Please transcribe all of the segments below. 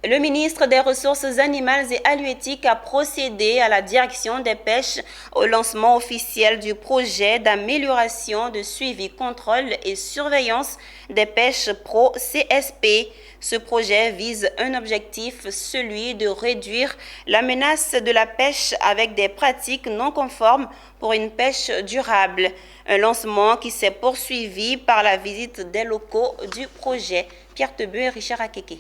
Le ministre des Ressources animales et halieutiques a procédé à la direction des pêches au lancement officiel du projet d'amélioration de suivi, contrôle et surveillance des pêches Pro CSP. Ce projet vise un objectif, celui de réduire la menace de la pêche avec des pratiques non conformes pour une pêche durable. Un lancement qui s'est poursuivi par la visite des locaux du projet. Pierre Tebeu et Richard Akeke.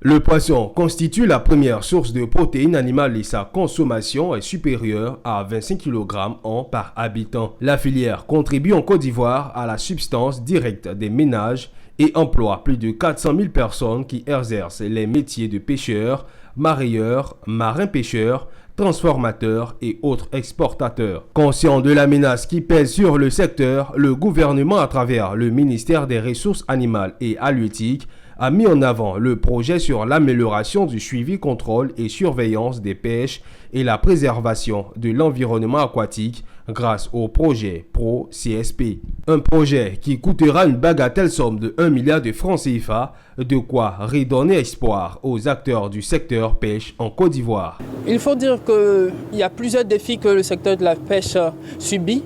Le poisson constitue la première source de protéines animales et sa consommation est supérieure à 25 kg an par habitant. La filière contribue en Côte d'Ivoire à la subsistance directe des ménages et emploie plus de 400 000 personnes qui exercent les métiers de pêcheurs, marailleurs, marins-pêcheurs, transformateurs et autres exportateurs. Conscient de la menace qui pèse sur le secteur, le gouvernement, à travers le ministère des Ressources animales et halieutiques, a mis en avant le projet sur l'amélioration du suivi, contrôle et surveillance des pêches et la préservation de l'environnement aquatique grâce au projet Pro CSP. Un projet qui coûtera une bagatelle somme de 1 milliard de francs CFA, de quoi redonner espoir aux acteurs du secteur pêche en Côte d'Ivoire. Il faut dire qu'il y a plusieurs défis que le secteur de la pêche subit.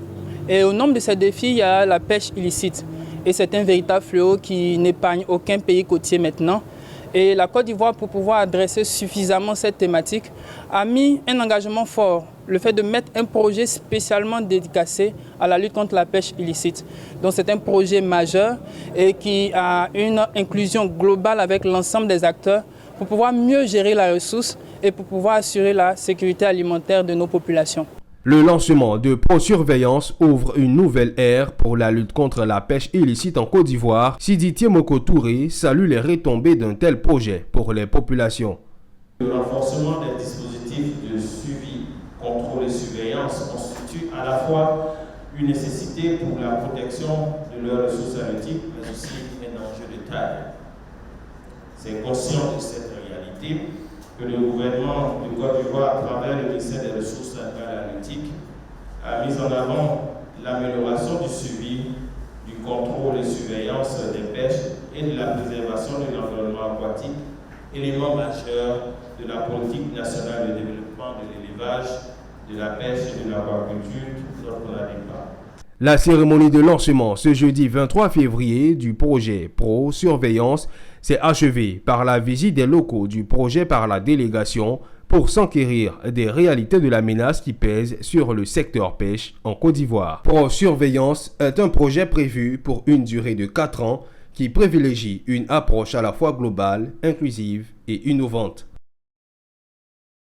Et au nombre de ces défis, il y a la pêche illicite. Et c'est un véritable fléau qui n'épargne aucun pays côtier maintenant. Et la Côte d'Ivoire, pour pouvoir adresser suffisamment cette thématique, a mis un engagement fort, le fait de mettre un projet spécialement dédicacé à la lutte contre la pêche illicite. Donc c'est un projet majeur et qui a une inclusion globale avec l'ensemble des acteurs pour pouvoir mieux gérer la ressource et pour pouvoir assurer la sécurité alimentaire de nos populations. Le lancement de ProSurveillance ouvre une nouvelle ère pour la lutte contre la pêche illicite en Côte d'Ivoire. Sidi Tiemoko Touré salue les retombées d'un tel projet pour les populations. Le renforcement des dispositifs de suivi, contrôle et surveillance constitue à la fois une nécessité pour la protection de leurs ressources halieutiques, mais aussi un enjeu de taille. C'est conscient de cette réalité que le gouvernement de Côte d'Ivoire, à travers le ministère des Ressources animales et halieutiques, a mis en avant l'amélioration du suivi, du contrôle et surveillance des pêches et de la préservation de l'environnement aquatique, élément majeur de la politique nationale de développement de l'élevage, de la pêche et de l'aquaculture dont on a débat. La cérémonie de lancement ce jeudi 23 février du projet Pro Surveillance s'est achevée par la visite des locaux du projet par la délégation pour s'enquérir des réalités de la menace qui pèse sur le secteur pêche en Côte d'Ivoire. Pro Surveillance est un projet prévu pour une durée de 4 ans qui privilégie une approche à la fois globale, inclusive et innovante.